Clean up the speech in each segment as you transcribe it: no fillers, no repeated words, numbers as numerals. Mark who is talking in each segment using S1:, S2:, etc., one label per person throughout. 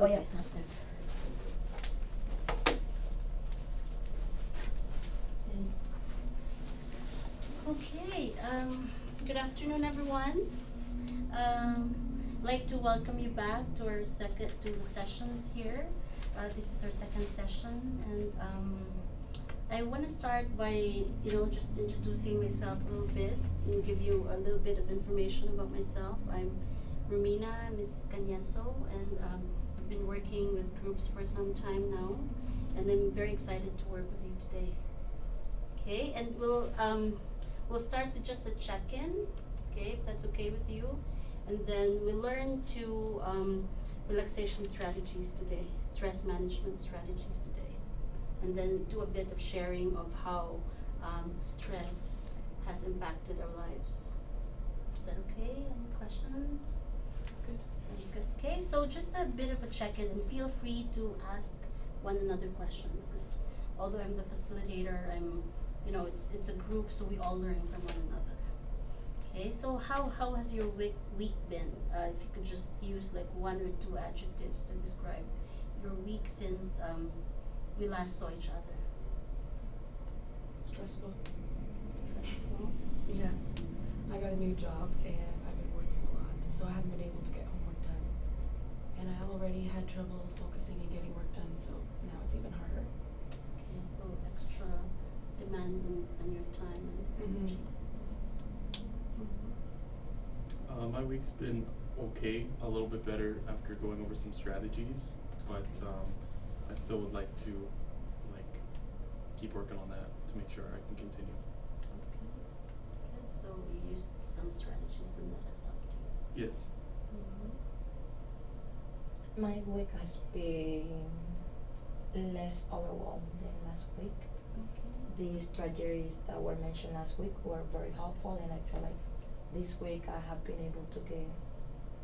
S1: Oh yeah.
S2: Okay, good afternoon, everyone. I'd like to welcome you back to the sessions here. This is our second session, and I want to start by, just introducing myself a little bit and give you a little bit of information about myself. I'm Romina, Mrs. Canyaso, and I've been working with groups for some time now, and I'm very excited to work with you today. Okay, and we'll start with just a check-in, okay, if that's okay with you, and then we'll learn two relaxation strategies today, stress management strategies today, and then do a bit of sharing of how stress has impacted our lives. Is that okay? Any questions?
S1: That's good.
S2: Sounds good. Okay, so just a bit of a check-in, and feel free to ask one another questions, because although I'm the facilitator, it's a group, so we all learn from one another. Okay, so how has your week been? If you could just use like one or two adjectives to describe your week since we last saw each other.
S1: Stressful.
S2: Stressful.
S1: Yeah. I got a new job and I've been working a lot, so I haven't been able to get homework done. And I already had trouble focusing and getting work done, so now it's even harder.
S2: Okay, so extra demand on your time and energies.
S3: My week's been okay, a little bit better after going over some strategies, but I still would like to keep working on that to make sure I can continue.
S2: Okay. Good. So you used some strategies and that has helped you.
S3: Yes.
S4: My week has been less overwhelmed than last week.
S2: Okay.
S4: The strategies that were mentioned last week were very helpful, and I feel like this week I have been able to get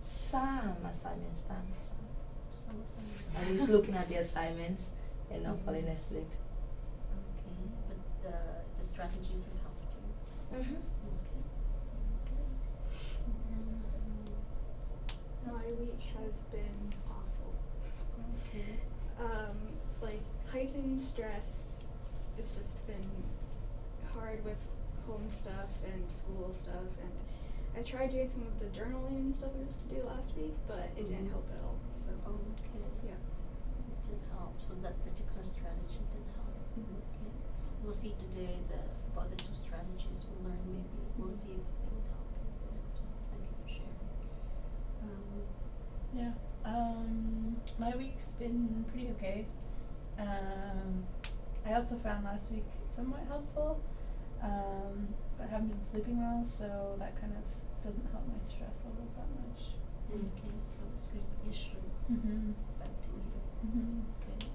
S4: some assignments done.
S2: Some
S4: At least looking at the assignments and not falling asleep.
S2: Okay, but the strategies have helped you.
S4: Mm-hmm.
S2: Okay. And,
S5: My week has been awful.
S2: Okay.
S5: Heightened stress. It's just been hard with home stuff and school stuff, and I tried doing some of the journaling stuff we used to do last week, but it didn't help at all. So
S2: Okay.
S5: yeah.
S2: It did help. So that particular strategy did help. Okay. We'll see today about the two strategies we'll learn. Maybe we'll see if they would help you for next time. Thank you for sharing.
S6: Yeah. My week's been pretty okay. I also found last week somewhat helpful, but I haven't been sleeping well, so that kind of doesn't help my stress levels that much.
S2: Okay. So sleep issue.
S6: Mm-hmm.
S2: It's affecting you.
S6: Mm-hmm.
S2: Okay.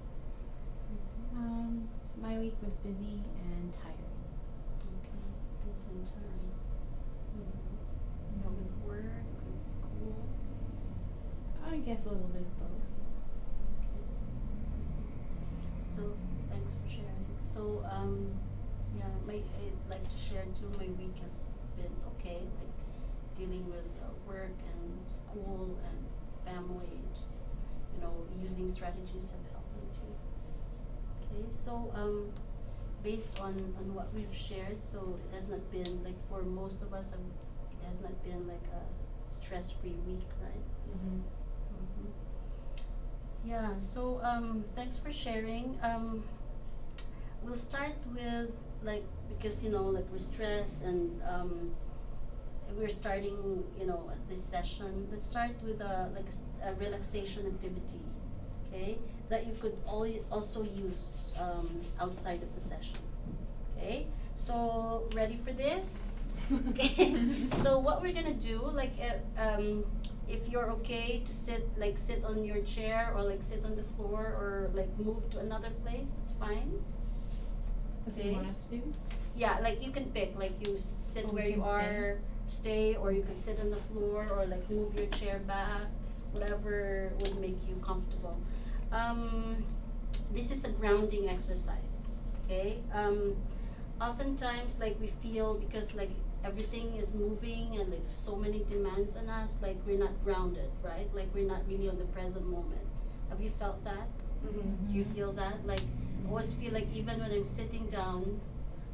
S7: My week was busy and tiring.
S2: Okay. Busy and tiring. Yeah, with work, with school.
S7: I guess a little bit of both.
S2: Okay. So thanks for sharing. So I'd like to share too. My week has been okay, like dealing with work and school and family. Just using strategies have helped me too. Okay, so based on what we've shared, so it has not been like for most of us. It has not been like a stress-free week, right?
S1: Mm-hmm.
S2: Yeah, so thanks for sharing. We'll start with because we're stressed and we're starting this session. Let's start with a relaxation activity, okay? That you could also use outside of the session. Okay, so ready for this? Okay. So what we're gonna do, if you're okay to sit on your chair or sit on the floor or move to another place, it's fine.
S7: What do you want us to do?
S2: Yeah, you can pick, you sit
S7: Or we
S2: where you
S7: can
S2: are, stay, or you can sit on the floor or move your chair back, whatever would make you comfortable. This is a grounding exercise, okay? Oftentimes we feel because everything is moving and so many demands on us, we're not grounded, right? We're not really on the present moment. Have you felt that?
S1: Mm-hmm.
S2: Do you feel that? Like, I always feel like even when I'm sitting down,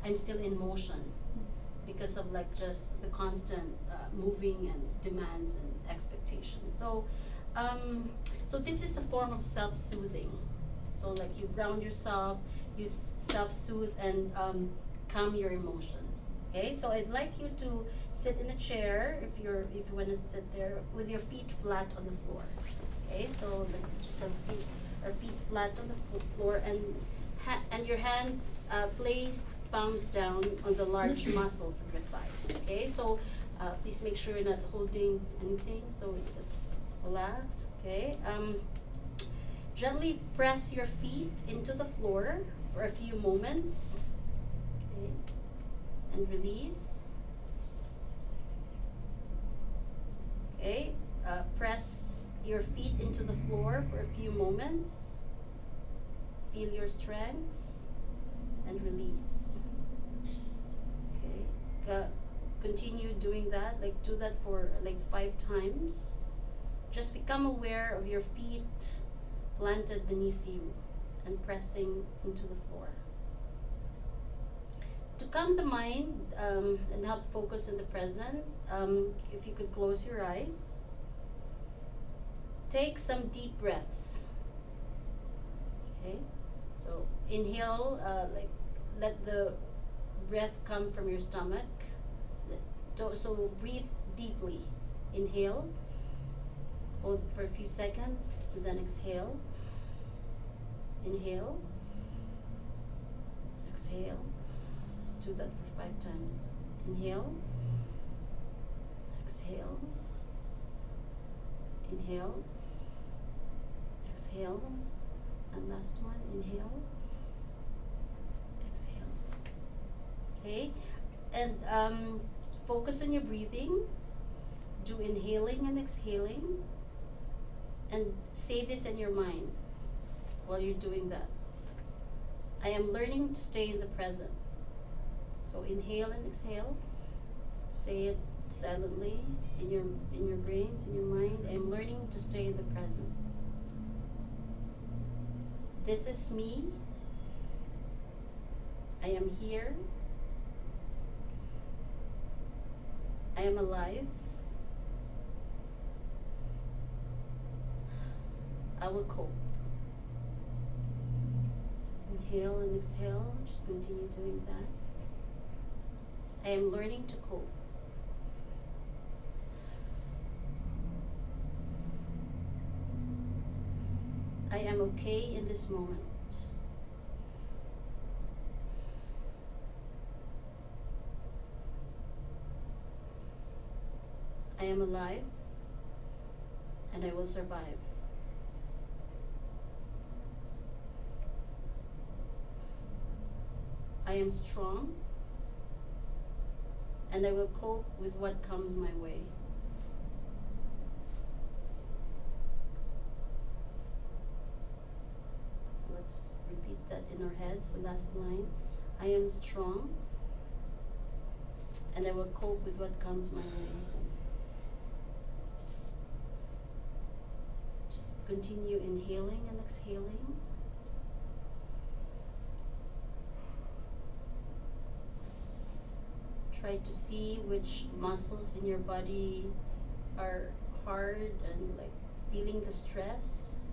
S2: I'm still in motion because of like just the constant moving and demands and expectations. So this is a form of self-soothing. So like you ground yourself, you self-soothe and calm your emotions. Okay, so I'd like you to sit in a chair if you want to sit there with your feet flat on the floor. Okay, so let's just have our feet flat on the floor and your hands placed palms down on the large muscles of your thighs. Okay, so please make sure you're not holding anything, so you can relax. Okay, gently press your feet into the floor for a few moments. Okay, and release. Okay, press your feet into the floor for a few moments. Feel your strength and release. Okay, continue doing that, like do that for like 5 times. Just become aware of your feet planted beneath you and pressing into the floor. To calm the mind and help focus in the present, if you could close your eyes, take some deep breaths. Okay, so inhale, like let the breath come from your stomach. So breathe deeply. Inhale, hold it for a few seconds, and then exhale. Inhale, exhale. Let's do that for 5 times. Inhale, exhale, inhale, exhale, and last one, inhale, exhale. Okay, and focus on your breathing. Do inhaling and exhaling, and say this in your mind while you're doing that. I am learning to stay in the present. So inhale and exhale. Say it silently in your brains, in your mind. I am learning to stay in the present. This is me. I am here. I am alive. I will cope. Inhale and exhale. Just continue doing that. I am learning to cope. I am okay in this moment. I am alive and I will survive. I am strong and I will cope with what comes my way. Let's repeat that in our heads, the last line. I am strong and I will cope with what comes my way. Just continue inhaling and exhaling. Try to see which muscles in your body are hard and like feeling the stress.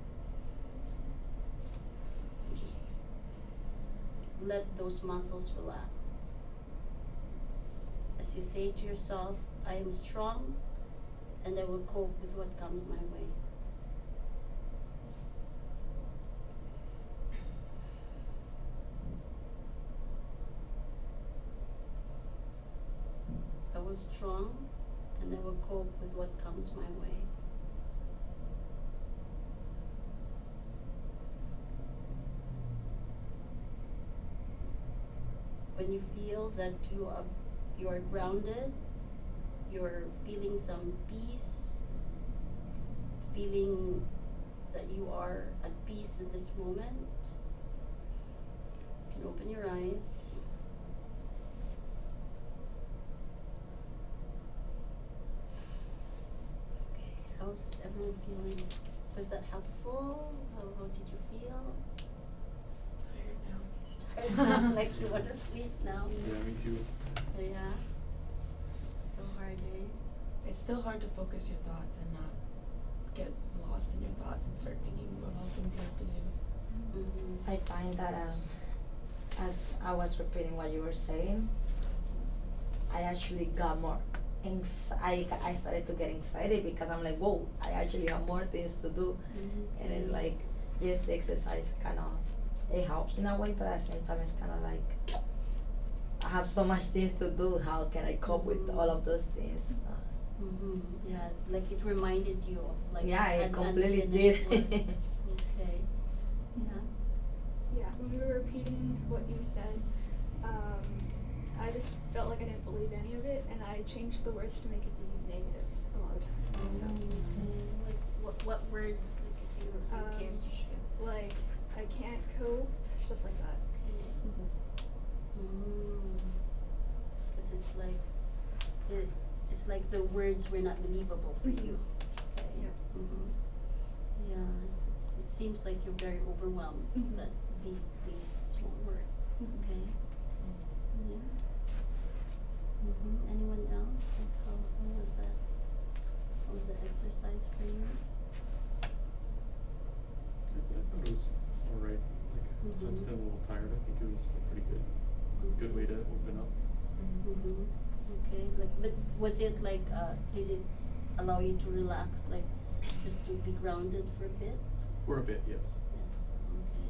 S2: Just let those muscles relax. As you say to yourself, I am strong and I will cope with what comes my way. I will strong and I will cope with what comes my way. When you feel that you are grounded, you're feeling some peace, feeling that you are at peace in this moment, you can open your eyes. Okay, how's everyone feeling? Was that helpful? did you feel?
S1: Tired now.
S2: Tired now, like you wanna sleep now?
S3: Yeah, me too.
S2: Yeah. So hard, eh?
S1: It's still hard to focus your thoughts and not get lost in your thoughts and start thinking about all things you have to do.
S2: Mm-hmm.
S4: I find that as I was repeating what you were saying, I actually got more I started to get excited because I'm like, whoa, I actually have more things to do. And it's like, yes, the exercise kind of, it helps in a way, but at the same time it's kind of like, I have so much things to do, how can I cope with all of those things?
S2: Mm-hmm. Yeah, like it reminded you of like
S4: Yeah, it
S2: an
S4: completely
S2: unfinished
S4: did.
S2: work. Okay. Yeah.
S5: Yeah, when we were repeating what you said, I just felt like I didn't believe any of it, and I changed the words to make it be negative a lot of times. So,
S2: Okay. Like what words, like if you care to share?
S5: like, I can't cope, stuff like that.
S2: Okay. Because it's like the words were not believable for you. Okay.
S5: Yeah.
S2: Yeah. It seems like you're very overwhelmed
S5: Mhm.
S2: that these won't work. Okay. Yeah. Anyone else? Like how was that? How was the exercise for you?
S3: I thought it was alright. Like, I was
S2: Mhm.
S3: feeling a little tired. I think it was pretty good. Good way to open up.
S2: Okay. Like, but was it like? Did it allow you to relax? Like, just to be grounded for a bit?
S3: For a bit, yes.
S2: Yes. Okay.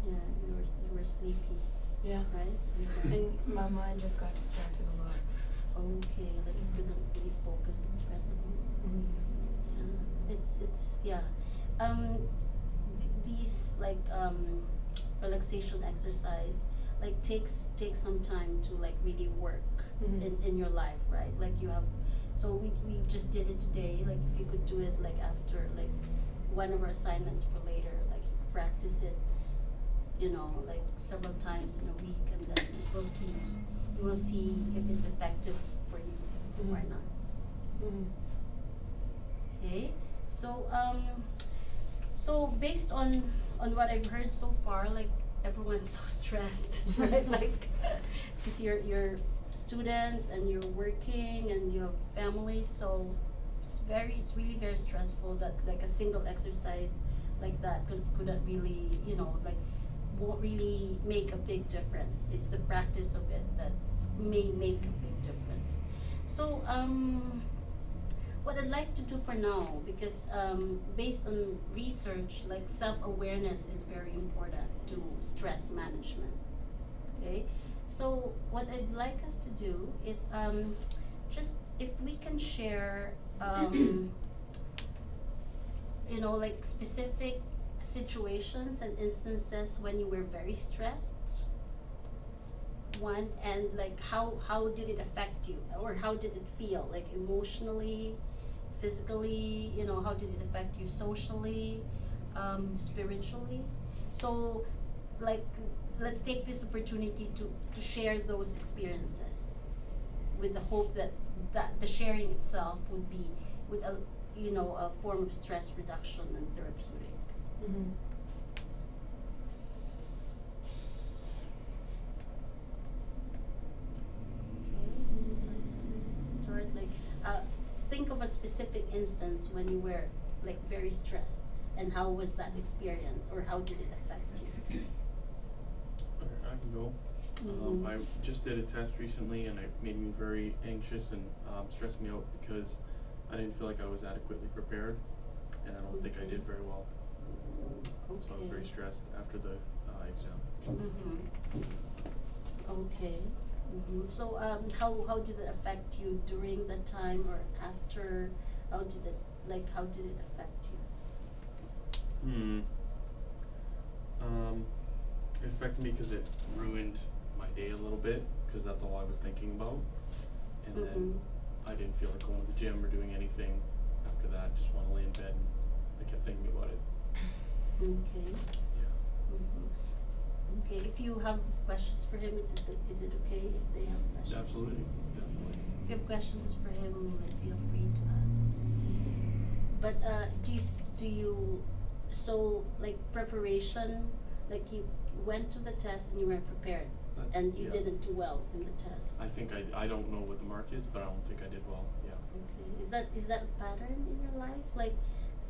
S2: Yeah. You were sleepy,
S1: Yeah.
S2: right?
S1: And my mind just got distracted a lot.
S2: Okay. Like you couldn't really focus on the present moment. Yeah, it's yeah. These like relaxation exercise like takes some time to like really work in your life, right? Like you have, so we just did it today. Like if you could do it like after like one of our assignments for later, like you practice it, you know, like several times in a week, and then we'll see if it's effective for you or not. Okay, so so based on what I've heard so far, like everyone's so stressed, right? Like, cause you're students and you're working and you have families, so it's really very stressful that like a single exercise like that couldn't really, you know, like won't really make a big difference. It's the practice of it that may make a big difference. So what I'd like to do for now, because based on research, like self-awareness is very important to stress management. Okay, so what I'd like us to do is just if we can share you know, like specific situations and instances when you were very stressed, one, and like how did it affect you, or how did it feel, like emotionally, physically, you know, how did it affect you socially, spiritually. So like let's take this opportunity to share those experiences with the hope that the sharing itself would be with a, you know, a form of stress reduction and therapeutic. Okay, who would like to start? Like, think of a specific instance when you were like very stressed, and how was that experience, or how did it affect you?
S3: Alright, I can go. I just did a test recently, and it made me very anxious and stressed me out because I didn't feel like I was adequately prepared, and I don't think I did very well. So I was very stressed after the exam.
S2: Okay. So how did it affect you during the time or after? How did it affect you?
S3: It affected me because it ruined my day a little bit, because that's all I was thinking about. And then I didn't feel like going to the gym or doing anything after that. Just want to lay in bed, and I kept thinking about it.
S2: Okay.
S3: Yeah.
S2: Okay, if you have questions for him, is it okay if they have questions?
S3: Absolutely, definitely.
S2: If you have questions for him, like, feel free to ask. But do you So like preparation, like you went to the test and you weren't prepared, and you
S3: yeah.
S2: didn't do well in the test.
S3: I think I don't know what the mark is, but I don't think I did well, yeah.
S2: Okay, is that a pattern in your life? Like,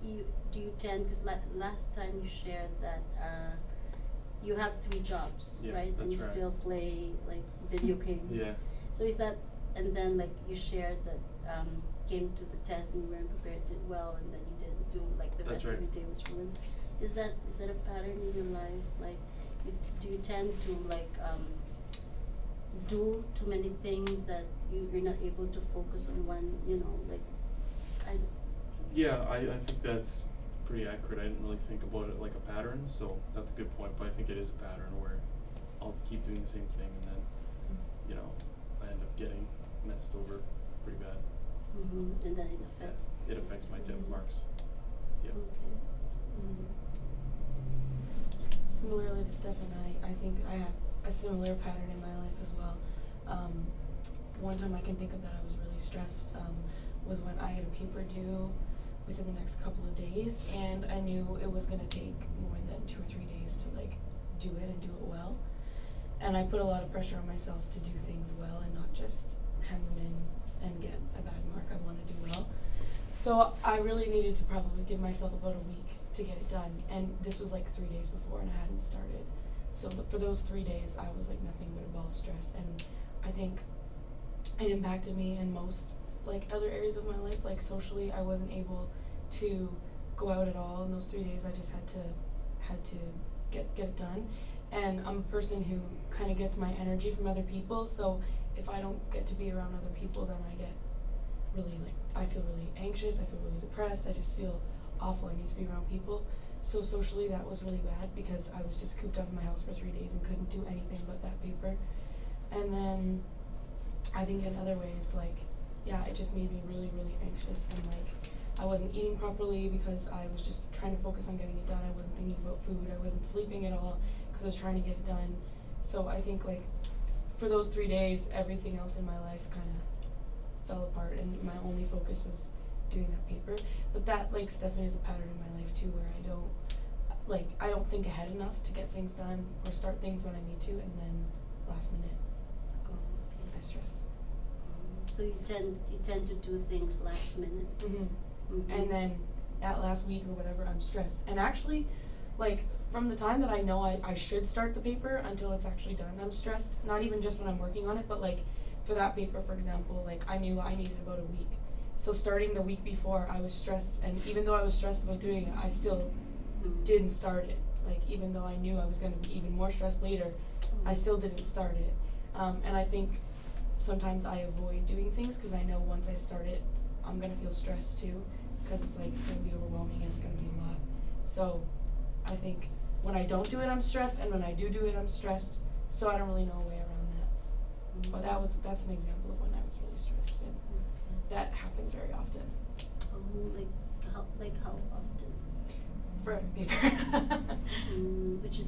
S2: do you tend, cause last time you shared that, you have 3 jobs,
S3: Yeah,
S2: right? And
S3: that's
S2: you
S3: right.
S2: still play like video games.
S3: Yeah.
S2: So is that, and then like you shared that, came to the test and you weren't prepared, did well, and then you didn't do, like the
S3: That's
S2: rest of
S3: right.
S2: your day was ruined. Is that a pattern in your life? Like, do you tend to like, do too many things that you're not able to focus on one, you know, like,
S3: Yeah, I think that's pretty accurate. I didn't really think about it like a pattern, so that's a good point, but I think it is a pattern where I'll keep doing the same thing and then, you know, I end up getting messed over pretty bad.
S2: and then it affects.
S3: It affects my 10th marks. Yeah.
S2: Okay.
S1: Similarly to Steph and I think I have a similar pattern in my life as well. One time I can think of that I was really stressed was when I had a paper due within the next couple of days, and I knew it was gonna take more than 2 or 3 days to like do it and do it well. And I put a lot of pressure on myself to do things well and not just hand them in and get a bad mark. I want to do well. So I really needed to probably give myself about a week to get it done, and this was like 3 days before and I hadn't started. So for those 3 days I was like nothing but a ball of stress, and I think it impacted me in most like other areas of my life. Like socially, I wasn't able to go out at all in those 3 days. I just had to get it done. And I'm a person who kind of gets my energy from other people, so if I don't get to be around other people, then I get really I feel really anxious, I feel really depressed, I just feel awful. I need to be around people. So socially that was really bad because I was just cooped up in my house for 3 days and couldn't do anything but that paper. And then I think in other ways, like, yeah, it just made me really, really anxious, and like I wasn't eating properly because I was just trying to focus on getting it done. I wasn't thinking about food, I wasn't sleeping at all because I was trying to get it done. So I think like for those 3 days, everything else in my life kind of fell apart, and my only focus was doing that paper. But that, like Stefan, is a pattern in my life too, where I don't think ahead enough to get things done or start things when I need to, and then last minute I stress.
S2: So you tend to do things last minute.
S1: And then that last week or whatever, I'm stressed. And actually, like, from the time that I know I should start the paper until it's actually done, I'm stressed. Not even just when I'm working on it, but like for that paper, for example, like I knew I needed about a week. So starting the week before, I was stressed, and even though I was stressed about doing it, I still didn't start it. Like, even though I knew I was gonna be even more stressed later, I still didn't start it. And I think sometimes I avoid doing things because I know once I start it, I'm gonna feel stressed too, because it's like gonna be overwhelming and it's gonna be a lot. So I think when I don't do it, I'm stressed, and when I do it, I'm stressed. So I don't really know a way around that. But that's an example of when I was really stressed, and that happens very often.
S2: Like how often?
S1: For every paper.
S2: Which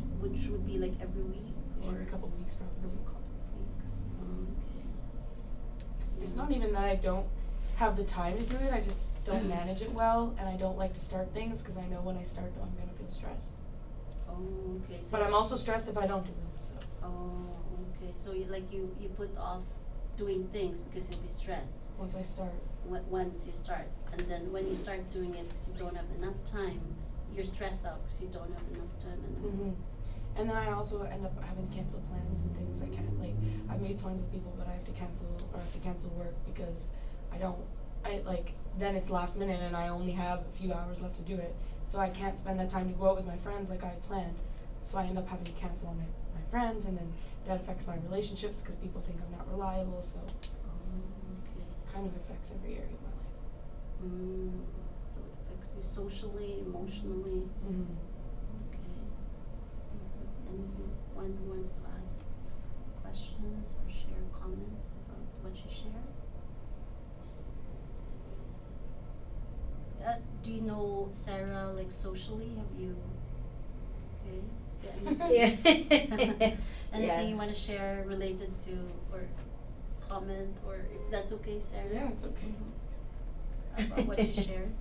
S2: would be like every week?
S1: Yeah, every couple of weeks probably.
S2: Weeks. Okay.
S1: It's not even that I don't have the time to do it, I just don't manage it well, and I don't like to start things because I know when I start them I'm gonna feel stressed.
S2: Oh, okay. So
S1: But I'm also stressed if I don't do them, so.
S2: Oh, okay. So you put off doing things because you'll be stressed
S1: Once I start.
S2: once you start, and then when you start doing it because you don't have enough time, you're stressed out because you don't have enough time.
S1: And then I also end up having to cancel plans and things. I can't, like, I've made plans with people, but I have to cancel work because then it's last minute and I only have a few hours left to do it. So I can't spend that time to go out with my friends like I had planned. So I end up having to cancel on my friends, and then that affects my relationships because people think I'm not reliable, so
S2: Okay.
S1: kind of affects every area of my life.
S2: So it affects you socially, emotionally. Okay. Anyone who wants to ask questions or share comments about what you shared? Do you know Sarah, like, socially? Have you? Okay. Is there anything, anything you want to share related to or comment, or if that's okay, Sarah?
S1: Yeah, it's okay.
S2: About what you shared?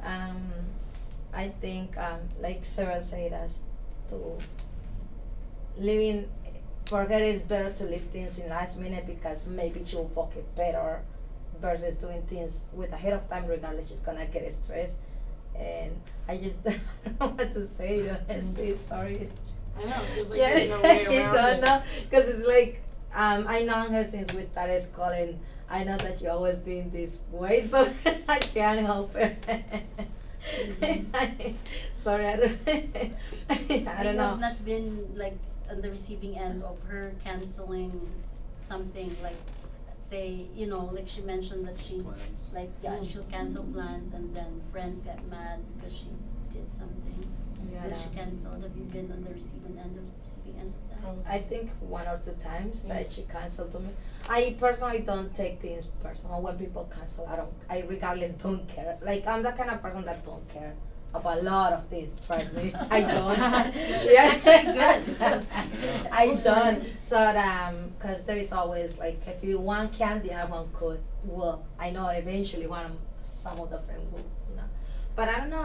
S4: I think like Sarah said, as to living for her it's better to leave things in last minute because maybe she'll focus better versus doing things with ahead of time. Regardless, she's gonna get stressed. And I just don't know what to say, honestly. Sorry.
S1: I know, it feels like
S4: Yeah,
S1: there's no way
S4: you
S1: around
S4: don't
S1: it.
S4: know, cause it's like I know her since we started school, and I know that she always been this way, so I can't help her. Sorry, I don't. I
S2: You
S4: don't know.
S2: have not been like on the receiving end of her canceling something, like say, you know, like she mentioned that she
S3: Plans.
S2: like she'll cancel plans and then friends get mad because she did something that she canceled. Have you been on the receiving end of that?
S1: Probably.
S4: I think 1 or 2 times
S1: Yeah.
S4: that she canceled to me. I personally don't take things personal when people cancel. I regardless don't care. Like I'm the kind of person that don't care about a lot of things. Trust me, I don't.
S2: That's good.
S4: Yeah.
S2: It's actually good.
S4: I
S1: Also,
S4: don't. So cause there is always like if you want candy, I want could. Well, I know eventually some of the friends will, you know. But I don't know.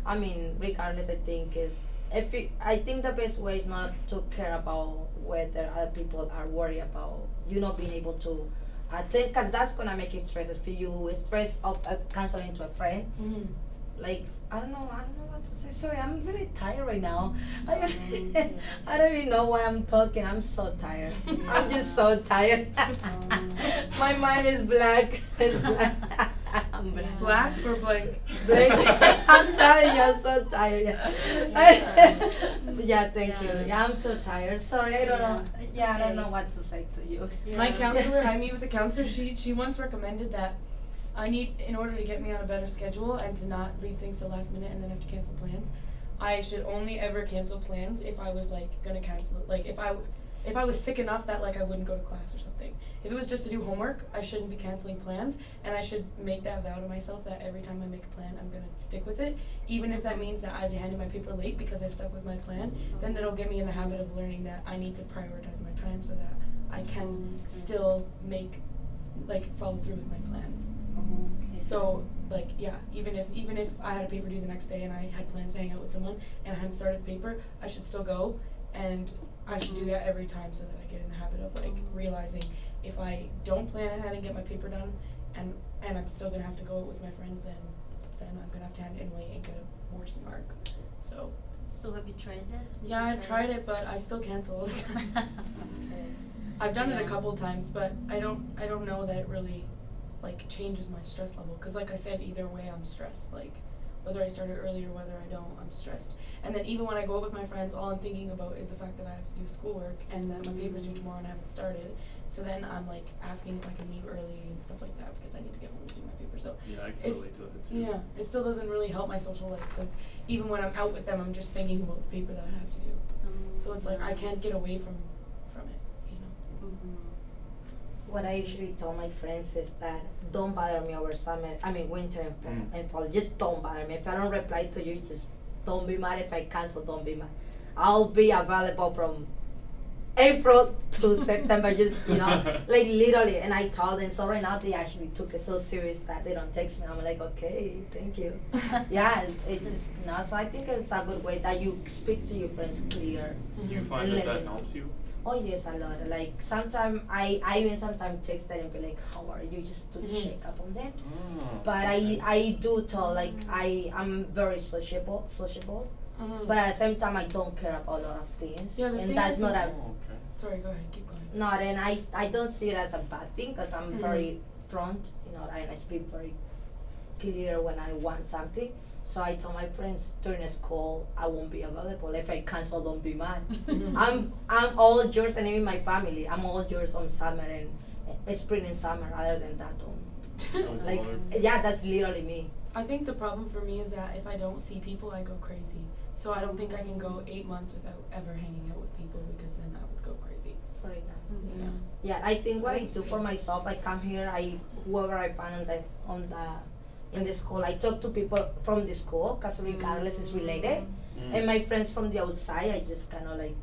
S4: I mean, regardless, I think is I think the best way is not to care about whether other people are worried about you not being able to attend, cause that's gonna make you stress. If you stress of canceling to a friend,
S1: Mhm.
S4: like I don't know what to say. Sorry, I'm really tired right now. I
S2: yeah.
S4: I don't even know why I'm talking. I'm so tired. I'm just so tired. My mind is black. It's black. I'm black.
S2: Yeah.
S1: Black or blank?
S4: Blank. I'm telling you, I'm so tired.
S2: Yeah.
S4: Yeah, thank
S2: Yeah.
S4: you. Yeah, I'm so tired. Sorry, I don't know.
S2: Yeah, it's
S4: Yeah, I don't
S2: okay.
S4: know what to say to you.
S1: My
S2: Yeah.
S1: counselor, I meet with a counselor, she once recommended that I need, in order to get me on a better schedule and to not leave things till last minute and then have to cancel plans, I should only ever cancel plans if I was like gonna cancel it. Like if I was sick enough that like I wouldn't go to class or something. If it was just to do homework, I shouldn't be canceling plans, and I should make that vow to myself that every time I make a plan, I'm gonna stick with it, even if that means that I have to hand in my paper late because I stuck with my plan. Then it'll get me in the habit of learning that I need to prioritize my time so that I can still follow through with my plans.
S2: Okay.
S1: So like yeah, even if I had a paper due the next day and I had plans to hang out with someone and I hadn't started the paper, I should still go, and I should do that every time so that I get in the habit of like realizing if I don't plan ahead and get my paper done and I'm still gonna have to go with my friends, then I'm gonna have to hand it in late and get a worse mark. So
S2: So have you tried it? Did
S1: yeah,
S2: you
S1: I've tried it, but I still cancel all the time.
S2: Okay.
S1: I've done it a
S2: Yeah.
S1: couple times, but I don't know that it really like changes my stress level, because like I said, either way I'm stressed. Like whether I start it early or whether I don't, I'm stressed. And then even when I go out with my friends, all I'm thinking about is the fact that I have to do schoolwork and that my paper's due tomorrow and I haven't started. So then I'm like asking if I can leave early and stuff like that because I need to get home to do my paper. So
S3: Yeah, I can
S1: it's
S3: relate to that too.
S1: yeah, it still doesn't really help my social life, because even when I'm out with them, I'm just thinking about the paper that I have to do. So it's like I can't get away from it, you know.
S4: What I usually tell my friends is that don't bother me over summer. I mean winter and fall. And fall. Just don't bother me. If I don't reply to you, just don't be mad. If I cancel, don't be mad. I'll be available from April to September. Just like literally. And I told them. So right now they actually took it so serious that they don't text me. I'm like, okay, thank you. Yeah, it's just So I think it's a good way that you speak to your friends clear.
S3: Do you find that that helps you?
S4: Oh yes, a lot. Like sometimes I even sometimes text them and be like, "How are you?" Just to check up on them. But I do tell like I'm very sociable, but at the same time I don't care about a lot of things,
S1: Yeah, the
S4: and
S1: thing
S4: that's
S1: I
S4: not a
S3: Oh, okay.
S1: Sorry, go ahead, keep going.
S4: no. And I don't see it as a bad thing because I'm very front, and I speak very clear when I want something. So I tell my friends during school I won't be available. If I cancel, don't be mad. I'm all yours, and even my family. I'm all yours on summer and spring and summer. Other than that, don't. Like yeah, that's literally me.
S1: I think the problem for me is that if I don't see people, I go crazy. So I don't think I can go 8 months without ever hanging out with people, because then I would go crazy.
S4: For enough.
S1: Yeah.
S4: Yeah, I think what I do for myself, I come here, whoever I find in the school, I talk to people from the school, because regardless it's related. And my friends from the outside, I just kind of like,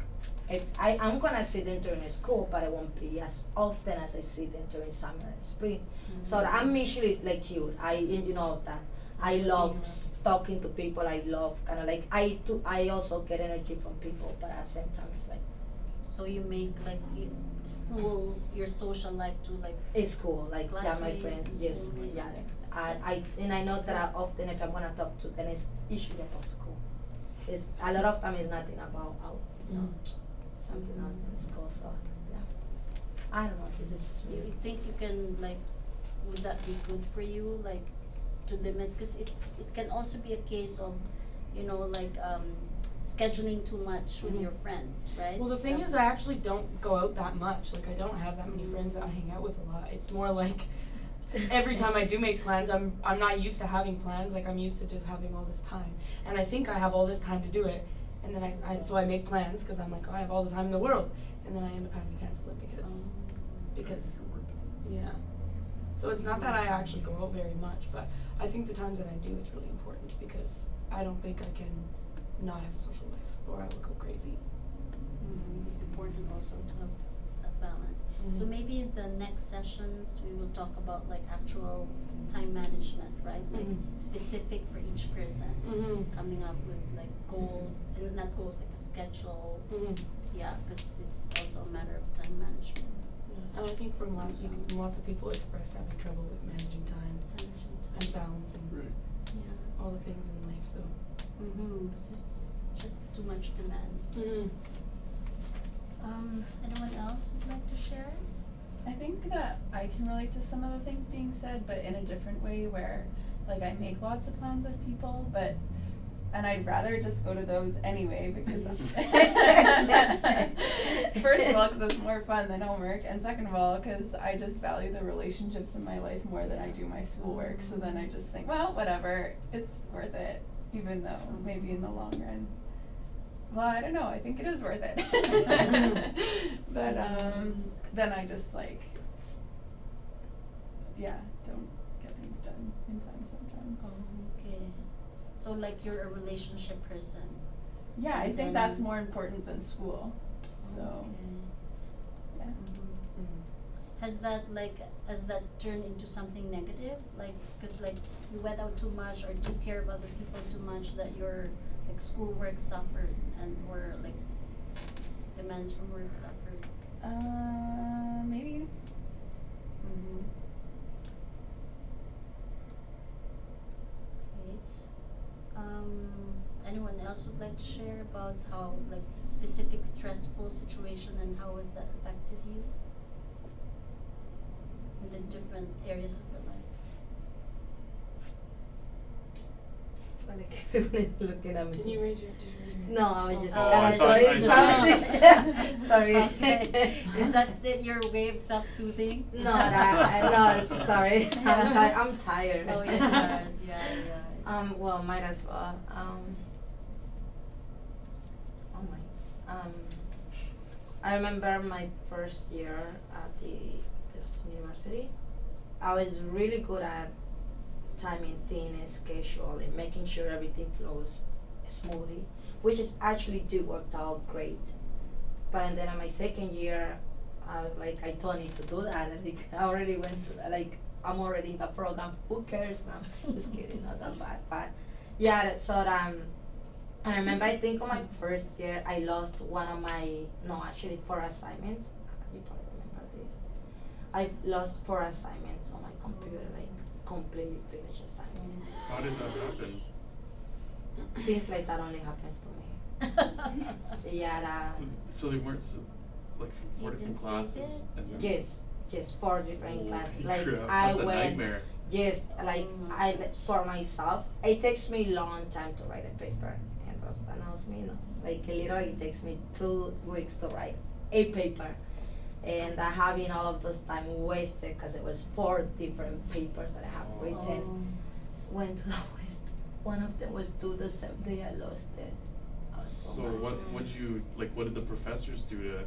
S4: I'm gonna see them during school, but I won't be as often as I see them during summer and spring. So I'm usually like you, you know that. I
S1: enjoy
S4: love
S1: being around.
S4: talking to people. I love kind of like I also get energy from people, but at the same time it's like
S2: So you make like school your social life to like
S4: it's cool. Like yeah, my
S2: classmates
S4: friends,
S2: and
S4: yes,
S2: schoolmates.
S4: yeah. I know that I often if I wanna talk to them, it's usually about school. It's a lot of time it's nothing about out, you know, something else than school. So yeah, I don't know. This is just
S2: You
S4: me.
S2: think you can like, would that be good for you, like to limit, cause it can also be a case of, you know, like scheduling too much with
S1: Mhm.
S2: your friends, right?
S1: Well, the thing
S2: So-
S1: is, I actually don't go out that much. Like, I don't have that many friends that I hang out with a lot. It's more like every time I do make plans, I'm not used to having plans. Like, I'm used to just having all this time, and I think I have all this time to do it. And then so I make plans because I'm like, oh, I have all the time in the world, and then I end up having to cancel it because
S3: Your work.
S1: yeah. So it's not that I actually go out very much, but I think the times that I do, it's really important because I don't think I can not have a social life or I will go crazy.
S2: It's important also to have that balance. So
S1: Mhm.
S2: maybe in the next sessions, we will talk about like actual time management, right? Like
S1: Mhm.
S2: specific for each person,
S1: Mhm.
S2: coming up with like goals, and not goals, like a schedule,
S1: Mhm.
S2: yeah, cause it's also a matter of time management.
S1: Yeah. And I think from last week, lots of people expressed having trouble with managing time
S2: Management
S1: and
S2: time.
S1: balancing
S3: Right.
S2: Yeah.
S1: all the things in life. So.
S2: This is just too much demands.
S1: Mhm.
S2: Anyone else would like to share?
S6: I think that I can relate to some of the things being said, but in a different way where, like, I make lots of plans with people, and I'd rather just go to those anyway because, first of all, because it's more fun than homework, and second of all, because I just value the relationships in my life more than I do my schoolwork, so then I just think, well, whatever, it's worth it, even though maybe in the long run, well, I don't know, I think it is worth it. But, then I just like, yeah, don't get things done in time sometimes.
S2: Okay. So like you're a relationship person.
S6: Yeah, I
S2: And
S6: think that's
S2: then-
S6: more important than school, so,
S2: Okay.
S6: yeah.
S1: Mhm.
S2: Has that turned into something negative? Like, cause like you went out too much or took care of other people too much that your like schoolwork suffered and were like demands from work suffered.
S6: Maybe.
S2: Okay. Anyone else would like to share about how like specific stressful situation and how has that affected you in the different areas of your life?
S4: Looking at me.
S1: Did you raise your hand?
S4: No, I was just
S2: Oh,
S4: kind
S2: I
S4: of
S2: thought-
S4: doing
S3: I thought
S4: something. Sorry.
S2: Okay. Is that your way of self-soothing?
S4: No, no, sorry. I'm tired.
S2: Oh, you're tired. Yeah. It's-
S4: Well, might as well. Oh my. I remember my first year at this university. I was really good at timing things, scheduling, making sure everything flows smoothly, which is actually worked out great. But and then at my second year, I was like, I don't need to do that. Like, I already went through that. Like, I'm already in the program. Who cares now? Just kidding, not that bad. But yeah, so I remember. I think on my first year, I lost one of my actually 4 assignments. You probably remember this. I lost 4 assignments on my computer, like completely finished assignment.
S3: How did that happen?
S4: Things like that only happens to me. Yeah.
S3: So they weren't like from 4
S2: You
S3: different
S2: didn't save
S3: classes,
S2: it?
S3: and then
S4: Just 4 different
S3: Holy
S4: classes. Like
S3: crap,
S4: I
S3: that's a
S4: went.
S3: nightmare.
S4: Just like
S2: Oh my gosh.
S4: for myself, it takes me long time to write a paper, and that knows me. No, like literally, it takes me 2 weeks to write a paper, and having all of those time wasted because it was 4 different papers that I have written. Went to the waste. One of them was due the same day I lost it. I was
S3: So
S4: mad.
S3: what did the professors do to?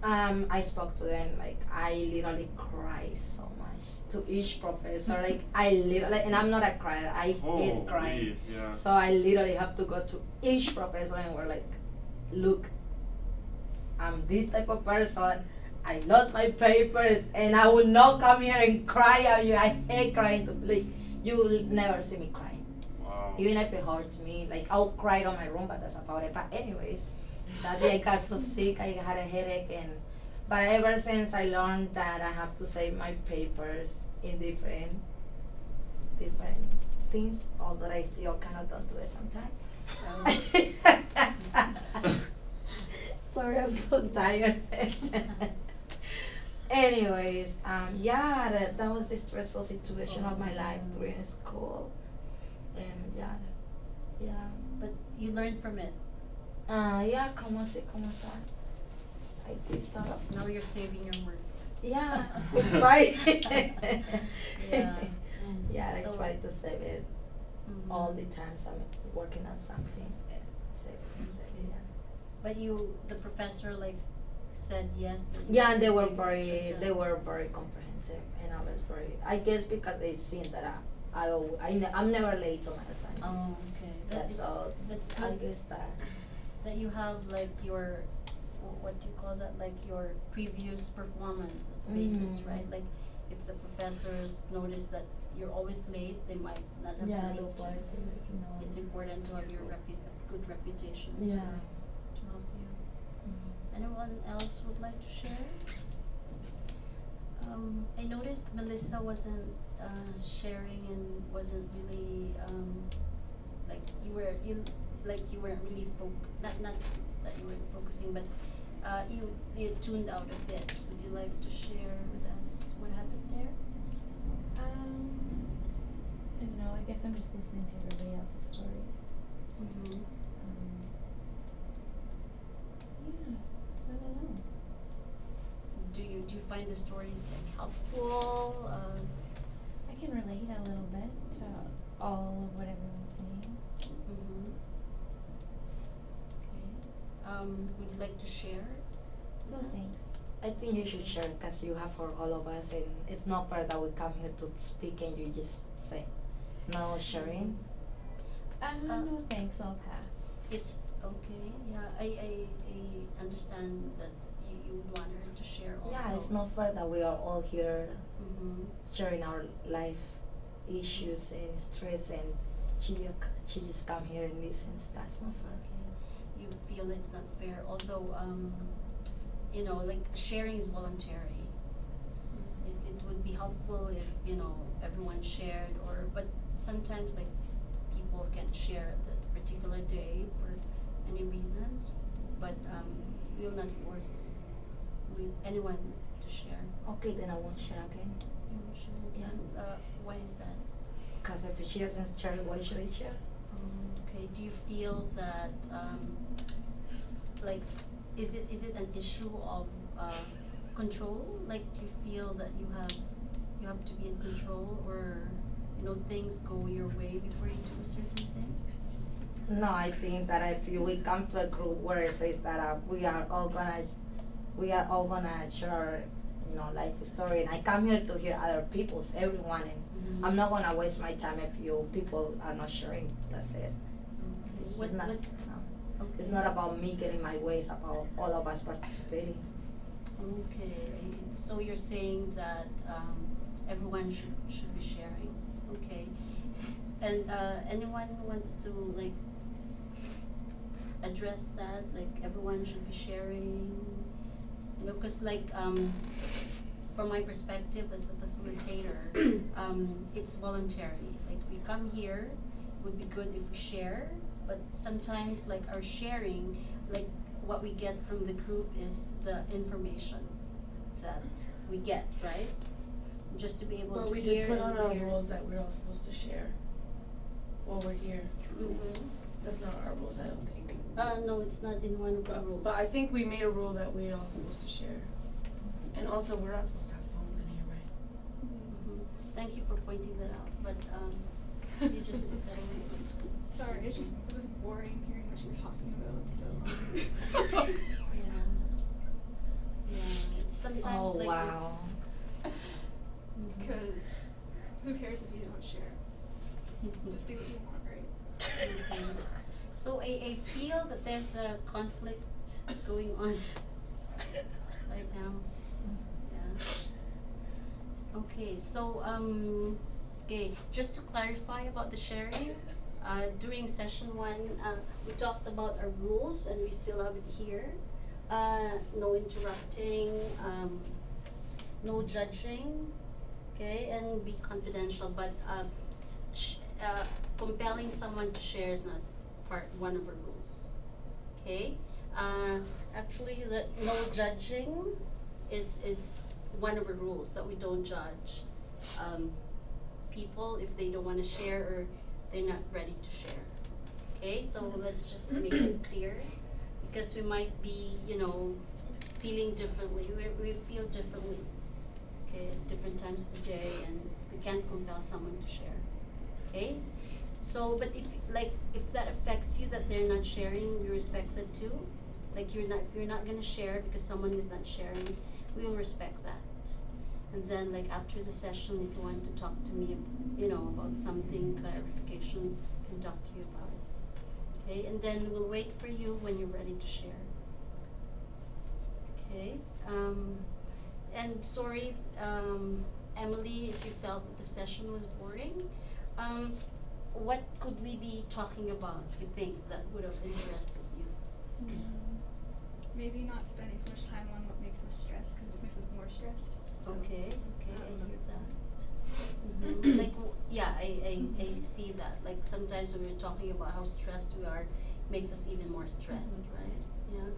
S4: I spoke to them, like, I literally cry so much to each professor, like, I literally, and I'm not a crier, I hate crying.
S3: Yeah.
S4: So I literally have to go to each professor and we're like, look, I'm this type of person, I lost my papers, and I will not come here and cry at you. I hate crying to, like, you will never see me crying. Even if it hurts me, like I'll cry on my room, but that's about it. But anyways, that day I got so sick, I had a headache, but ever since I learned that I have to save my papers in different things, although I still cannot don't do it sometimes. Sorry, I'm so tired. Anyways, yeah, that was the stressful situation of my life during school, and yeah.
S2: But you learned from it.
S4: Yeah, como sa. I did sort of.
S2: Now you're saving your work.
S4: Yeah, we try.
S2: Yeah.
S4: Yeah, I
S2: So-
S4: try to save it
S2: Mhm.
S4: all the times I'm working on something. Save it,
S2: Okay.
S4: yeah.
S2: But the professor like said yes. That you
S4: Yeah, and they were
S2: gave extra time.
S4: very comprehensive, and I was very. I guess because they seen that I'm never late on my assignments.
S2: Oh, okay.
S4: That's all.
S2: That's
S4: I
S2: good
S4: guess
S2: that you have like your, what do you call that? Like your previous performance as basis,
S4: Mm.
S2: right? Like if the professors notice that you're always late, they might not have
S4: yeah,
S2: believed
S4: the
S2: you.
S4: part, you know.
S2: It's important to have your a good reputation
S4: Yeah.
S2: to help you.
S4: Mhm.
S2: Anyone else would like to share? I noticed Melissa wasn't sharing and wasn't really like you weren't really not that you weren't focusing, but you tuned out a bit. Would you like to share with us what happened there?
S7: I don't know, I guess I'm just listening to everybody else's stories.
S2: Mm-hmm.
S7: Yeah, I don't know.
S2: Do you find the stories like helpful?
S7: I can relate a little bit to all of what everyone's saying.
S2: Mm-hmm. Okay. Would you like to share?
S7: No
S2: with us?
S7: thanks.
S4: I think you should share because you have for all of us, and it's not fair that we come here to speak and you just say no sharing.
S7: No thanks, I'll pass.
S2: It's okay. Yeah, I understand that you would want her to share also.
S4: Yeah, it's not fair that we are all here
S2: Mm-hmm.
S4: sharing our life issues and stress, and she just come here and listens. That's not fair.
S2: Okay. You feel it's not fair, although you know, like sharing is voluntary. It would be helpful if, you know, everyone shared, but sometimes like people can't share that particular day for any reasons, but we will not force anyone to share.
S4: Okay, then I won't share again.
S2: You will share again. Why is that?
S4: Because if she doesn't share, why should I share?
S2: Okay. Do you feel that like is it an issue of control? Like, do you feel that you have to be in control, or you know things go your way before you do a certain thing?
S4: No, I think that if we come to a group where it says that we are all gonna share our, you know, life story, and I come here to hear other people's, everyone, and
S2: Mhm.
S4: I'm not gonna waste my time if you people are not sharing. That's it.
S2: Okay.
S4: It's
S2: What
S4: not.
S2: what?
S4: No.
S2: Okay.
S4: It's not about me getting my way. It's about all of us participating.
S2: Okay. So you're saying that everyone should be sharing. Okay. And anyone wants to like address that? Like everyone should be sharing. You know, 'cause like from my perspective as the facilitator, it's voluntary. Like we come here, it would be good if we share, but sometimes like our sharing, like what we get from the group is the information that we get, right? Just to be able
S1: But
S2: to
S1: we
S2: hear
S1: did put on
S2: and
S1: our
S2: hear.
S1: rules that we're all supposed to share while we're here.
S2: Mhm.
S1: That's not our rules, I don't think.
S2: No, it's not in one of the rules.
S1: But I think we made a rule that we're all supposed to share. And also, we're not supposed to have phones in here, right?
S2: Mhm. Thank you for pointing that out, but you just put that away.
S5: Sorry, it was boring hearing what she was talking about, so.
S2: Yeah. Yeah, it's sometimes
S4: Oh
S2: like
S4: wow.
S2: Mhm.
S5: Because who cares if you don't share? Just do what you want, right?
S2: Okay. So I feel that there's a conflict going on right now. Yeah. Okay, so okay, just to clarify about the sharing, During session 1, we talked about our rules, and we still have it here. No interrupting, no judging, okay, and be confidential. But compelling someone to share is not one of our rules. Okay. Actually, the no judging is one of our rules, that we don't judge people if they don't want to share or they're not ready to share. Okay, so let's just make it clear, because we might be, feeling differently. We feel differently, okay, at different times of the day, and we can't compel someone to share. Okay, so but if that affects you, that they're not sharing, we respect that too. Like if you're not gonna share because someone is not sharing, we will respect that. And then after the session, if you want to talk to me, about something, clarification, I can talk to you about it. Okay, and then we'll wait for you when you're ready to share. Okay, and sorry, Emily, if you felt that the session was boring. What could we be talking about, you think, that would have interested you?
S5: Maybe not spending so much time on what makes us stressed, because it just makes us more stressed. So,
S2: Okay, I hear that. I see that. Sometimes when we're talking about how stressed we are, it makes us even more stressed, right? Yeah.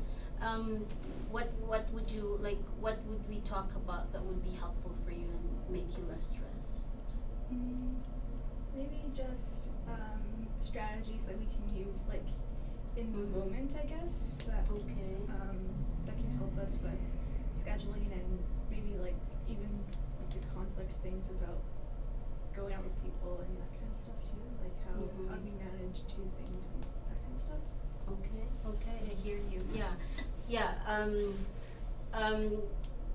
S2: What would you what would we talk about that would be helpful for you and make you less stressed?
S5: Maybe just strategies that we can use in the moment, I guess, that
S2: Okay.
S5: that can help us with scheduling, and maybe even the conflict things about going out with people and that kind of stuff too, how do we manage two things and that kind of stuff.
S2: Okay, I hear you. Yeah.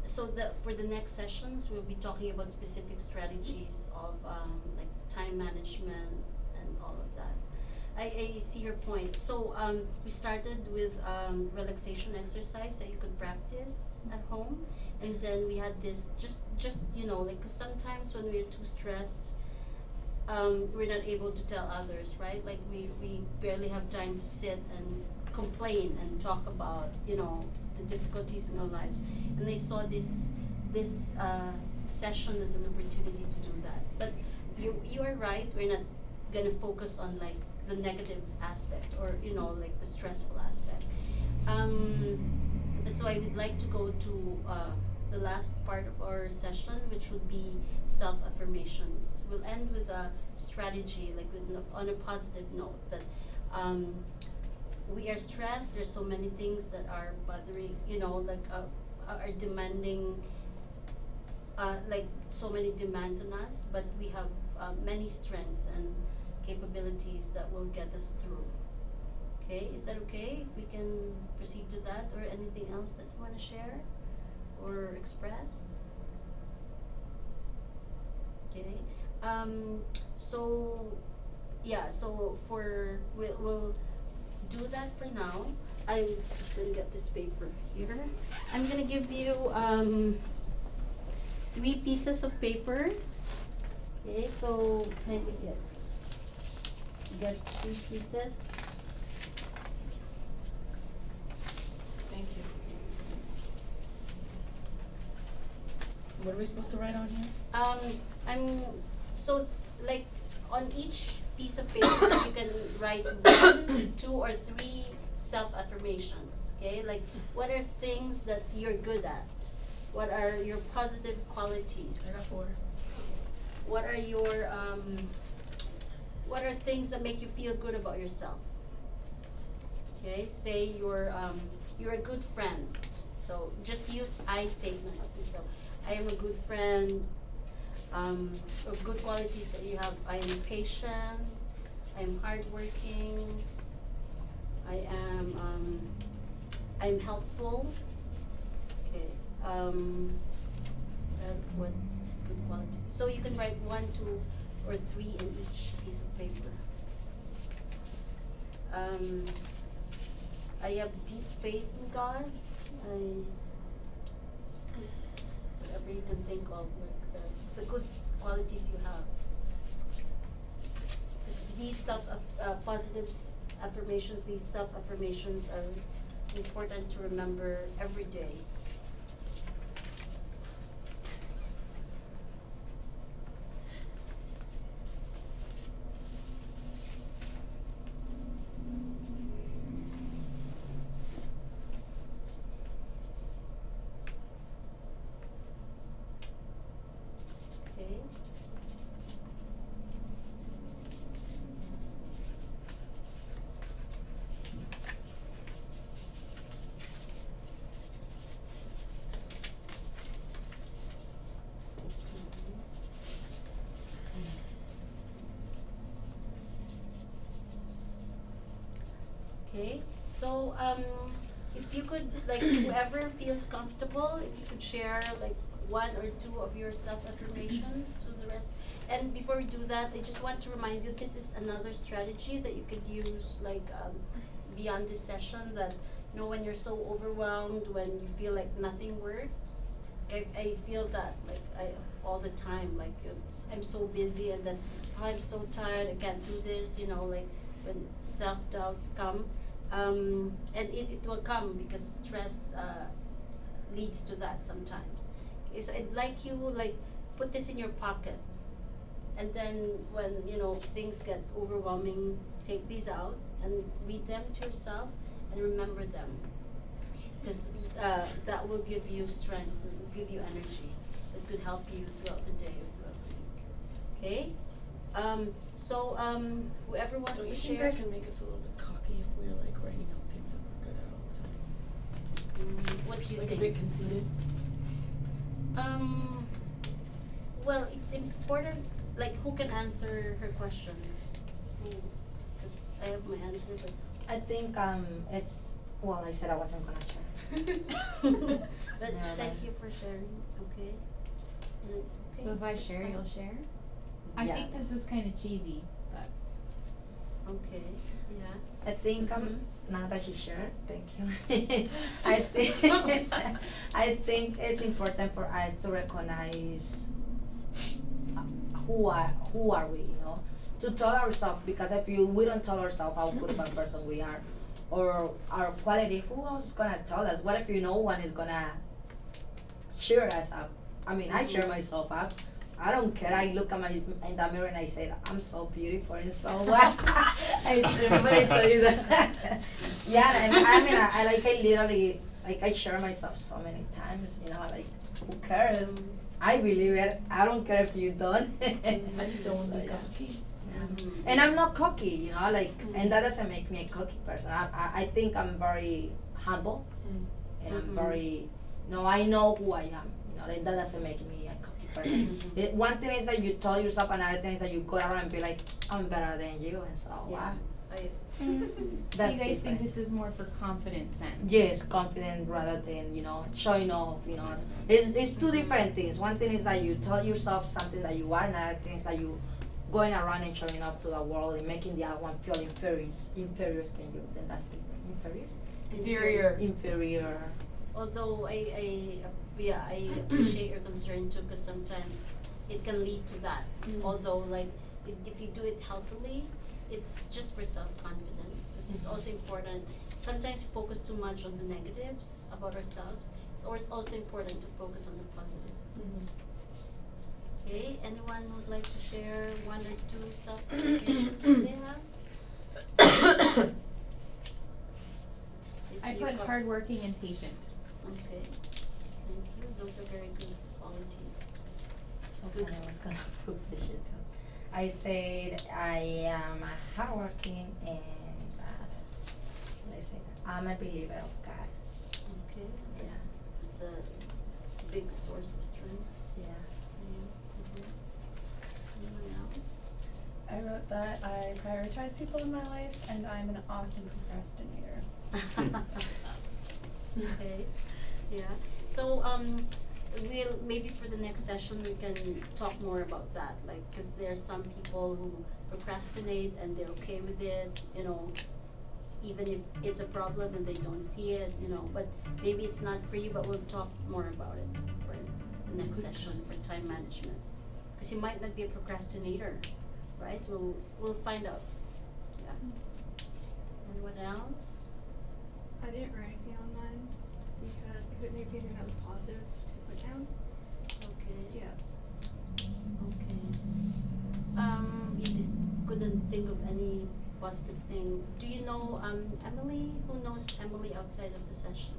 S2: So for the next sessions, we'll be talking about specific strategies of time management and all of that. I see your point. So we started with relaxation exercise that you could practice at home, and then we had this just because sometimes when we're too stressed, we're not able to tell others, right? We barely have time to sit and complain and talk about the difficulties in our lives. And I saw this session as an opportunity to do that. But you are right. We're not gonna focus on the negative aspect or the stressful aspect. That's why we'd like to go to the last part of our session, which would be self-affirmations. We'll end with a strategy, on a positive note, that we are stressed. There's so many things that are bothering, are demanding, so many demands on us, but we have many strengths and capabilities that will get us through. Okay, is that okay if we can proceed to that, or anything else that you want to share or express? Okay, so we'll do that for now. I'm just gonna get this paper here. I'm gonna give you 3 pieces of paper. Okay, so can we get 3 pieces?
S1: Thank you. What are we supposed to write on here?
S2: On each piece of paper you can write 1, 2, or 3 self-affirmations. Okay, what are things that you're good at? What are your positive qualities?
S1: I got 4.
S2: What are what are things that make you feel good about yourself? Okay, say you're a good friend. So just use I statements, please. So I am a good friend. Of good qualities that you have: I am patient, I am hardworking, I'm helpful. Okay. What good qualities? So you can write 1, 2, or 3 in each piece of paper. I have deep faith in God. Whatever you can think of, the good qualities you have. these affirmations, these self-affirmations are important to remember every day. Okay. Okay, so if you could, like, whoever feels comfortable, if you could share like one or two of your self-affirmations to the rest. And before we do that, I just want to remind you, this is another strategy that you could use, like, beyond this session, that, you know, when you're so overwhelmed, when you feel like nothing works, I feel that, like, all the time, like, I'm so busy, and then, oh, I'm so tired, I can't do this, you know, like, when self-doubts come, and it will come because stress leads to that sometimes. Okay, so I'd like you, like, put this in your pocket, and then when, you know, things get overwhelming, take these out and read them to yourself and remember them, because that will give you strength, it will give you energy, it could help you throughout the day or throughout the week. Okay? So whoever wants
S1: Don't
S2: to
S1: you think
S2: share.
S1: that can make us a little bit cocky if we're like writing out things that we're good at all the time?
S2: What do you
S1: Like
S2: think?
S1: a bit conceited?
S2: Well, it's important, like, who can answer her question? Because I have my answer, but
S4: I think it's, well, I said I wasn't gonna share.
S2: but
S4: Never
S2: thank
S4: mind.
S2: you for sharing, okay? Okay,
S7: So if I
S2: that's
S7: share,
S2: fine.
S7: you'll share? I
S4: Yeah.
S7: think this is kinda cheesy, but
S2: Okay, yeah.
S4: I think
S2: Mhm.
S4: now that she shared, thank you. I think I think it's important for us to recognize who are we, you know, to tell ourselves, because if we don't tell ourselves how good of a person we are, or our quality, who else is gonna tell us? What if no one is gonna cheer us up? I mean, I cheer myself up. I don't care. I look at my in the mirror and I say, I'm so beautiful and so what? I remember tell you that. Yeah, and I mean, I literally, like, I share myself so many times, you know, like, who cares? I believe it. I don't care if you don't.
S1: I just don't want to be
S4: So, yeah.
S1: cocky.
S2: Mhm.
S4: And I'm not cocky, you know, like,
S2: Mm.
S4: and that doesn't make me a cocky person. I think I'm very humble, and I'm
S2: Mhm.
S4: very, no, I know who I am, you know, that doesn't make me a cocky person. One thing is that you tell yourself, another thing is that you go around and be like, I'm better than you, and so
S2: Yeah,
S4: what?
S7: so
S4: That's
S7: you guys
S4: different.
S7: think this is more for confidence then?
S4: Yes, confident rather than, you know, showing off, you know.
S3: Makes
S4: It's two different things. One thing is that you tell yourself something that you are, another thing is that you going around and showing up to the world and making the other one feel inferior than you. Then that's different. Inferior.
S2: Although I appreciate your concern too, because sometimes it can lead to that. Although, like, if you do it healthily, it's just for self-confidence, because it's also important. Sometimes we focus too much on the negatives about ourselves, so it's also important to focus on the positive. Okay, anyone would like to share one or two self-affirmations that they have? If
S7: I
S2: you
S7: put
S2: got-
S7: hardworking and patient.
S2: Okay, thank you, those are very good qualities. It's
S4: So
S2: good.
S4: funny, I was gonna put this shit too. I said I am hardworking and let's say I'm a believer of God.
S2: Okay,
S4: Yeah.
S2: it's a big source of strength
S4: Yeah.
S2: for you. Anyone else?
S6: I wrote that I prioritize people in my life and I'm an awesome procrastinator.
S2: Okay, yeah, so we'll, maybe for the next session, we can talk more about that, like, cause there are some people who procrastinate and they're okay with it, you know, even if it's a problem and they don't see it, you know, but maybe it's not for you, but we'll talk more about it for the next session for time management. Cause you might not be a procrastinator, right? We'll find out. Yeah. Anyone else?
S5: I didn't write anything on mine because I couldn't think of anything that was positive to put down.
S2: Okay.
S5: Yeah.
S2: Okay. Couldn't think of any positive thing. Do you know Emily? Who knows Emily outside of the session?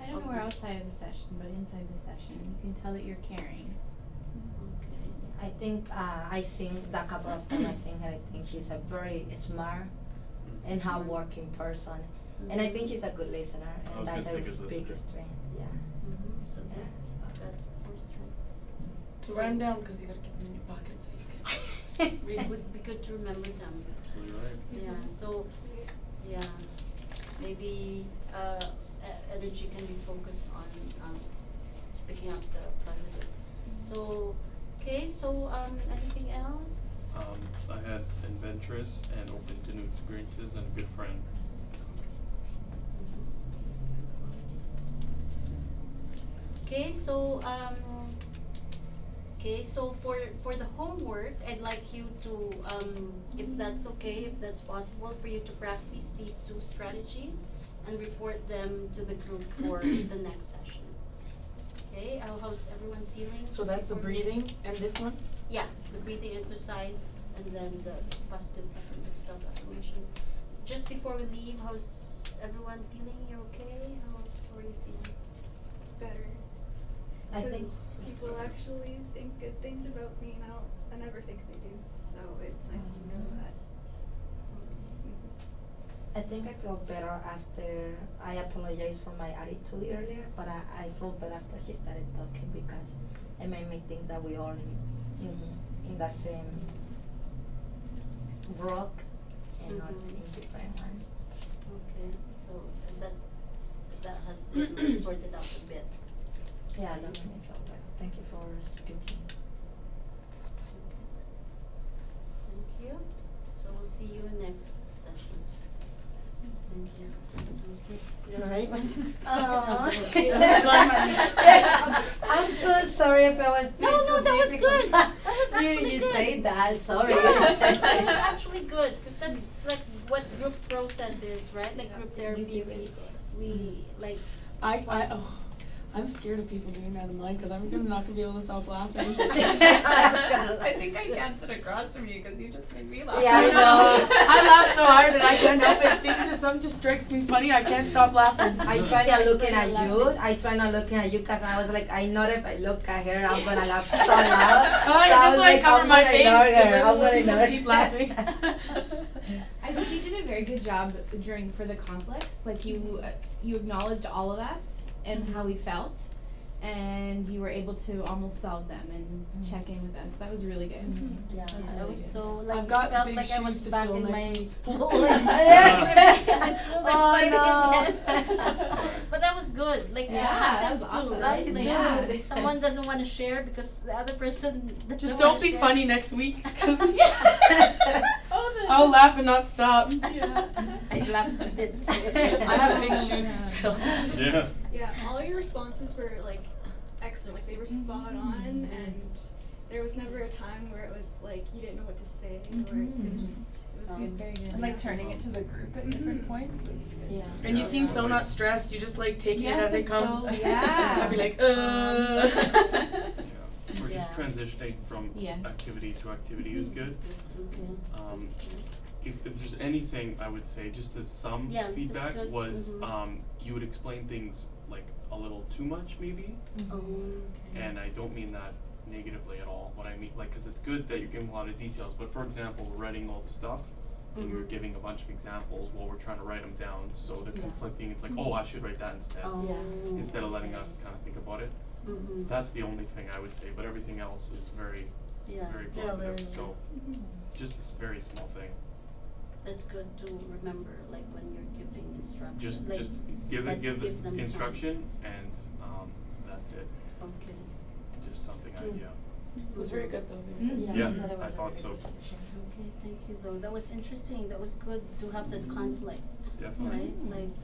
S7: I don't
S2: Of
S7: know her
S2: this-
S7: outside of the session, but inside the session, you can tell that you're caring.
S2: Okay.
S4: I think I seen that couple of times I seen her. I think she's a very smart and
S2: Smart.
S4: hardworking person, and I think she's a good listener,
S3: I
S4: and
S3: was
S4: that's
S3: gonna say
S4: her
S3: good listener.
S4: biggest strength. Yeah.
S2: So that's got 4 strengths.
S1: So write them down because you gotta keep them in your pocket so you can read.
S2: It would be good to remember them.
S3: Absolutely right.
S2: Yeah. So yeah, maybe energy can be focused on picking up the positive. So okay. So anything else?
S3: I had adventurous and open to new experiences and a good friend.
S2: Okay, so for the homework, I'd like you to if that's okay, if that's possible, for you to practice these 2 strategies and report them to the group for the next session. Okay, how's everyone feeling?
S1: So that's the
S2: before we-
S1: breathing and this one?
S2: Yeah, the breathing exercise and then the positive self-affirmations. Just before we leave, how's everyone feeling? You're okay? How are you feeling?
S5: Better.
S4: I think.
S5: Because people actually think good things about me, and I never think they do. So it's nice to know that.
S4: I think I feel better after I apologized for my attitude earlier, but I feel better after she started talking because it made me think that we all in the same rock and not
S2: Mhm.
S4: in different ones.
S2: Okay, so that has been sorted out a bit.
S4: Yeah, that made me feel better. Thank you for speaking.
S2: Thank you. So we'll see you next session. Thank you. Okay.
S1: You alright?
S2: Oh.
S4: Yes, I'm so sorry if I was being
S2: No,
S4: too
S2: that was
S4: difficult.
S2: good. That was actually
S4: you
S2: good.
S4: say that, sorry.
S2: It was actually good because that's like what group process is, right? Like group therapy, we like.
S1: I'm scared of people doing that in mine because I'm not gonna be able to stop laughing.
S6: I think I can't sit across from you because you just made me laugh.
S4: Yeah, I know.
S1: I laugh so hard and I can't help it. Something just strikes me funny. I can't stop laughing.
S4: I try
S2: Yeah,
S4: not
S2: so
S4: looking
S2: you're
S4: at you.
S2: laughing.
S4: I try not looking at you because I was like, I know if I look at her, I'm gonna laugh so loud.
S1: Oh,
S4: So I
S1: that's
S4: was
S1: why I
S4: like,
S1: cover
S4: I'm
S1: my
S4: gonna
S1: face.
S4: ignore her.
S1: because
S4: I'm gonna
S1: people
S4: ignore
S1: keep
S4: her.
S1: laughing.
S7: I think you did a very good job for the conflicts. Like you acknowledged all of us and how we felt, and you were able to almost solve them and check in with us. That was really good.
S4: Yeah.
S7: That was
S2: I
S7: really
S2: was
S7: good.
S2: so like
S1: I've got
S2: felt
S1: big
S2: like I was
S1: shoes to
S2: back
S1: fill
S2: in
S1: next
S2: my
S1: week.
S2: school.
S4: Oh,
S2: But that was good. Like
S7: Yeah,
S2: it happens
S7: that was
S2: too,
S7: awesome.
S2: right?
S4: That
S2: Like
S7: was good.
S2: someone doesn't want to share because the other person doesn't
S1: Just
S2: wanna
S1: don't be
S2: share.
S1: funny next week because I'll laugh and not stop.
S2: I laughed a bit too.
S1: I have big shoes to fill.
S3: Yeah.
S5: Yeah, all your responses were like excellent. Like they were spot on, and there was never a time where it was like you didn't know what to say, or it was just it was
S2: Oh,
S5: good.
S2: it's
S7: very good.
S6: And like turning it to the group at different points was good.
S4: Yeah.
S1: And you
S3: Yeah,
S1: seem so
S3: totally.
S1: not stressed. You just like taking it
S7: Yes,
S1: as it
S7: it's
S1: comes.
S7: so- yeah.
S1: I'd be like,
S3: Yeah. We're
S2: Yeah.
S3: just transitioning from
S7: Yes.
S3: activity to activity is good.
S2: Okay.
S3: If there's anything I would say, just as some
S2: Yeah, that's
S3: feedback
S2: good.
S3: was,
S2: Mhm.
S3: you would explain things like a little too much maybe,
S2: Okay.
S3: and I don't mean that negatively at all. What I mean, like, cause it's good that you're giving a lot of details, but for example, we're writing all the stuff, and you're
S2: Mhm.
S3: giving a bunch of examples while we're trying to write them down, so they're
S2: Yeah.
S3: conflicting, it's like, oh, I should write that instead,
S2: Oh,
S3: instead of letting
S2: okay.
S3: us kinda think about it.
S2: Mhm.
S3: That's the only thing I would say, but everything else is very,
S2: Yeah.
S3: very
S1: Yeah,
S3: positive,
S1: very
S3: so just this very small thing.
S2: That's good to remember, like when you're giving instructions.
S3: Just
S2: like,
S3: give
S2: like,
S3: it, give
S2: give them
S3: the
S2: time.
S3: instruction and that's it.
S2: Okay.
S3: Just something I,
S1: Mm.
S3: yeah.
S1: It was very good though.
S3: Yeah,
S4: that was
S3: I
S4: a
S3: thought
S4: very
S3: so.
S4: good decision.
S2: Okay, thank you though. That was interesting. That was good to have that conflict,
S3: Definitely.
S2: right? Like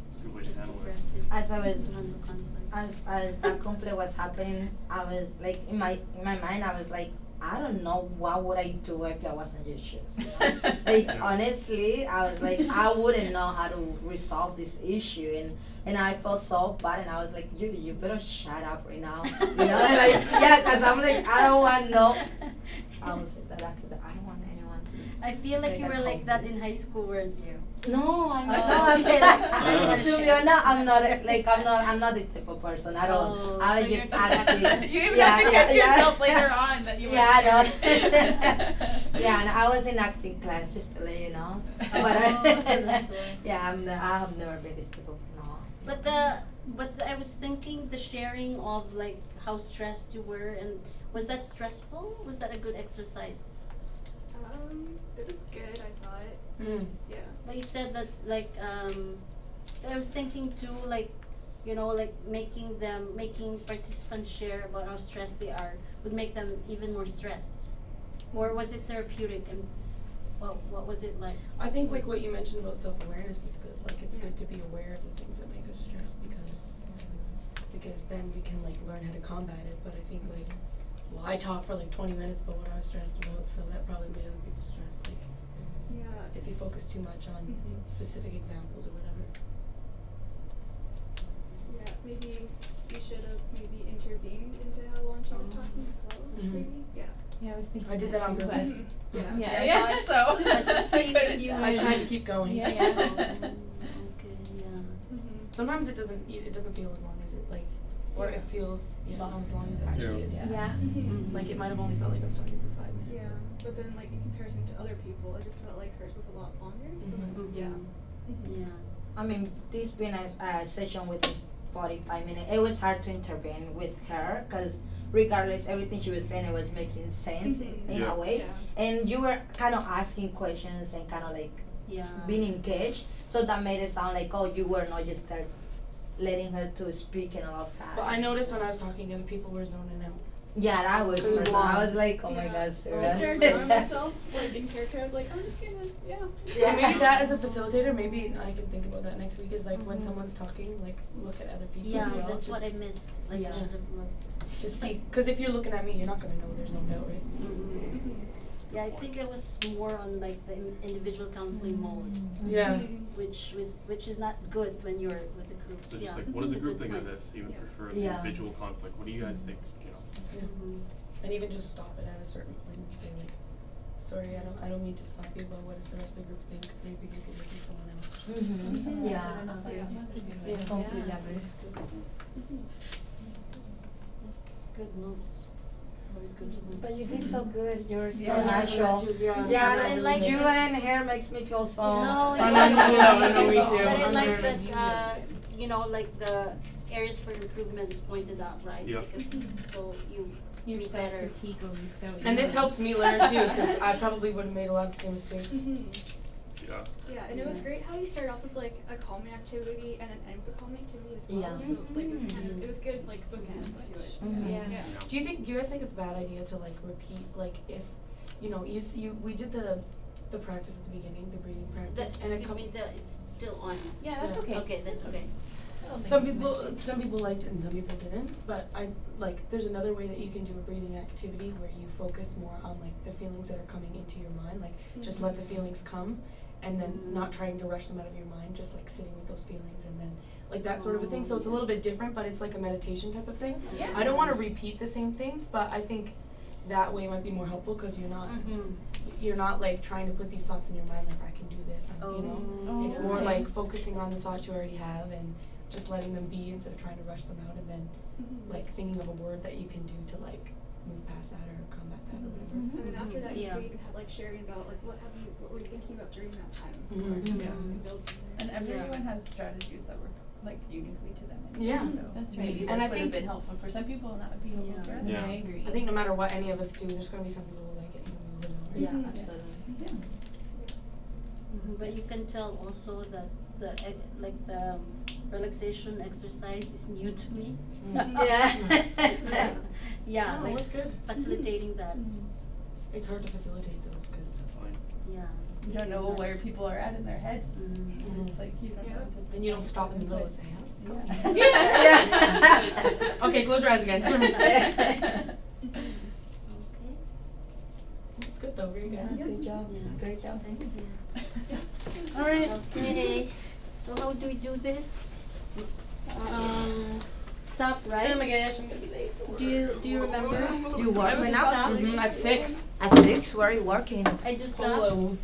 S3: It's a good way to
S2: just to
S3: handle it.
S2: practice
S4: As I was-
S2: to handle conflict.
S4: As that conflict was happening, I was like in my mind I was like I don't know what would I do if I was in your shoes. You know? Like
S3: Yeah.
S4: honestly, I was like, I wouldn't know how to resolve this issue, and I felt so bad, and I was like, you better shut up right now. You know, like yeah, cause I'm like, I don't want no. I was like that after that. I don't want anyone to.
S2: I feel like
S4: take
S2: you were like that in
S4: compliment.
S2: high school, weren't you?
S4: No, I'm not.
S2: Oh, okay.
S4: To be honest, I'm not this type of person at all.
S2: Oh,
S4: I
S2: so
S4: was just
S2: you're not that
S4: acting.
S2: type.
S6: You even
S4: Yeah,
S6: have to
S4: yeah,
S6: catch
S4: yeah.
S6: yourself later on that you
S4: Yeah, I
S6: were
S4: know. Yeah, and I was in acting class, just to let you know. But
S2: That's why.
S4: yeah, I have never been this type of no.
S2: But I was thinking the sharing of like how stressed you were, and was that stressful? Was that a good exercise?
S5: It was good, I thought.
S1: Mm.
S5: Yeah.
S2: But you said that like I was thinking too, like, you know, like making participants share about how stressed they are would make them even more stressed. Or was it therapeutic, and what was it like?
S1: I think like what you mentioned about self-awareness is good. Like it's
S5: Yeah.
S1: good to be aware of the things that make us stressed because then we can like learn how to combat it. But I think like, well, I talked for like 20 minutes about what I was stressed about, so that probably made other people stressed. Like
S5: Yeah.
S1: if you focus too much on
S5: Mhm.
S1: specific examples or whatever.
S5: Yeah, maybe you should have maybe intervened into how long she was
S2: Oh.
S5: talking as well.
S1: Mhm.
S5: Maybe. Yeah.
S7: Yeah, I was thinking
S1: I did that on
S7: too,
S1: purpose.
S7: but-
S5: Yeah.
S7: Yeah,
S6: Yeah, I thought so.
S2: Let's see if
S6: Couldn't
S2: you
S6: tell.
S1: I tried to keep going.
S7: Yeah.
S2: Okay, yeah.
S5: Mm-hmm.
S1: Sometimes it doesn't feel as long as it like, or
S5: Yeah.
S1: it feels not as long as it actually
S3: Yeah.
S1: is.
S7: Yeah.
S5: Mm-hmm.
S1: Like it might have only felt like I was talking for 5 minutes.
S5: Yeah, but then like in comparison to other people, I just felt like hers was a lot longer. So then,
S2: Mhm.
S5: yeah.
S2: Yeah.
S4: I mean, this being a session with 45 minutes, it was hard to intervene with her because regardless, everything she was saying, it was making sense
S5: Mhm.
S4: in
S3: Yeah.
S4: a way.
S5: Yeah.
S4: And you were kind of asking questions and kind of like
S2: Yeah.
S4: being engaged, so that made it sound like, oh, you were not just there letting her to speak and all of that.
S1: But I noticed when I was talking, other people were zoning out.
S4: Yeah, that was
S1: It was
S4: personal. I
S1: long.
S4: was like, oh my
S5: Yeah.
S4: god,
S5: I
S4: Sarah.
S5: started drawing myself like in character. I was like, I'm just gonna, yeah.
S1: So maybe that as a facilitator, maybe I can think about that next week. Is like when
S2: Mhm.
S1: someone's talking, like look at other people
S2: Yeah,
S1: as well.
S2: that's
S1: just
S2: what I missed. Like
S1: Yeah.
S2: I should have looked.
S1: to see, because if you're looking at me, you're not gonna know they're zoned out, right?
S2: Mhm. Yeah, I think it was more on like the individual counseling mode,
S1: Yeah.
S5: Mhm.
S2: which is not good when you're with the group.
S3: So
S2: yeah,
S3: just like, what does
S2: it's
S3: the
S2: a
S3: group
S2: good
S3: think of
S2: point.
S3: this, even
S5: Yeah.
S3: for an
S4: Yeah.
S3: individual conflict? What do you guys think, you know?
S1: Yeah.
S2: Mhm.
S1: And even just stop it at a certain point and say like, sorry, I don't mean to stop you, but what does the rest of the group think? Maybe you could look at someone else or something.
S4: Mhm. Yeah.
S7: That's a good way.
S1: Yeah.
S4: Completely
S7: Yeah.
S4: agree.
S2: That's good. Good notes. It's always good to know.
S4: But you did so good. You're so
S6: Yeah.
S4: natural.
S1: Yeah.
S4: Yeah,
S2: I
S4: and
S2: like
S4: you
S2: it.
S4: and hair makes me feel so.
S2: No,
S1: I
S2: yeah,
S1: know,
S2: yeah,
S1: I know, me
S2: yeah.
S1: too.
S2: But I
S1: I'm
S2: like
S1: nervous.
S2: that, you know, like the areas for improvement is pointed out, right?
S3: Yeah.
S2: Because so you
S7: You're
S2: do
S7: so
S2: better.
S7: critique will be so
S1: And this
S7: easy.
S1: helps me learn too, because I probably would have made a lot of the same mistakes.
S5: Mhm.
S3: Yeah.
S5: Yeah, and it was
S2: Yeah.
S5: great how you start off with like a calming activity and then end with a calming activity as well.
S4: Yeah.
S5: So like it was kind
S1: Mhm.
S5: of, it was good like bookends to it.
S4: Mhm.
S7: Yeah.
S5: Yeah.
S1: Do you think, do you guys think it's a bad idea to like repeat, like if, you know, we did the practice at the beginning, the breathing practice, and a
S2: Excuse
S1: couple.
S2: me, it's still on.
S7: Yeah, that's
S1: Yeah.
S7: okay.
S2: Okay, that's okay.
S7: I don't think
S1: Some
S7: it's an
S1: people,
S7: issue.
S1: some people liked it and some people didn't, but I, like, there's another way that you can do a breathing activity where you focus more on, like, the feelings that are coming into your mind, like, just let the feelings come, and then not trying to rush them out of your mind, just, like, sitting with those feelings, and then, like, that sort of a thing, so it's a little bit different, but it's like a meditation type of thing.
S7: Yeah.
S1: I don't wanna repeat the same things, but I think that way might be more helpful, cause
S2: Mm-hmm.
S1: you're not, like, trying to put these thoughts in your mind, like, I can do this, you know?
S7: Oh,
S1: It's more
S7: okay.
S1: like focusing on the thoughts you already have and just letting them be instead of trying to rush them out, and then
S5: Mhm.
S1: like thinking of a word that you can do to like move past that or combat that or whatever.
S7: Mhm.
S5: And then after that,
S2: Yeah.
S5: you could have like sharing about like what were you thinking about during that time?
S1: Mhm.
S5: Like,
S2: Mhm.
S5: and build from there.
S6: And everyone
S2: Yeah.
S6: has strategies that work like uniquely to them. Anyway,
S1: Yeah.
S6: So
S7: That's right.
S6: maybe this
S1: And I
S6: would have
S1: think-
S6: been helpful for some people and that would be helpful
S2: Yeah.
S6: for others.
S3: Yeah.
S7: I agree.
S1: I think no matter what any of us do, there's gonna be some people who like it and some people who don't.
S4: Yeah,
S5: Mhm.
S4: absolutely.
S6: Yeah.
S2: Mm-hmm. But you can tell also that the relaxation exercise is new to me.
S4: Yeah.
S2: Yeah, yeah,
S1: Oh,
S2: like
S1: that's good.
S2: facilitating that.
S1: It's hard to facilitate those because
S3: Definitely.
S2: Yeah.
S6: You don't know where people are at in their head.
S2: Mm-hmm.
S6: So it's like you don't
S5: Yeah.
S6: know what to
S1: then you don't stop in the middle and say, how's this going?
S6: Yeah.
S1: Okay, close your eyes again.
S2: Okay.
S1: very good.
S4: Yeah, good job.
S2: Yeah.
S4: Great job.
S2: Thank you.
S1: Yeah.
S2: Alright, okay. So how do we do this? Stop, right?
S1: Oh my gosh, I'm gonna be late for work.
S2: Do you remember?
S4: You work
S2: I was
S4: right now?
S2: stop.
S4: Mhm.
S1: At 6.
S4: At 6, where are you working?
S2: I do stop.
S1: Hello.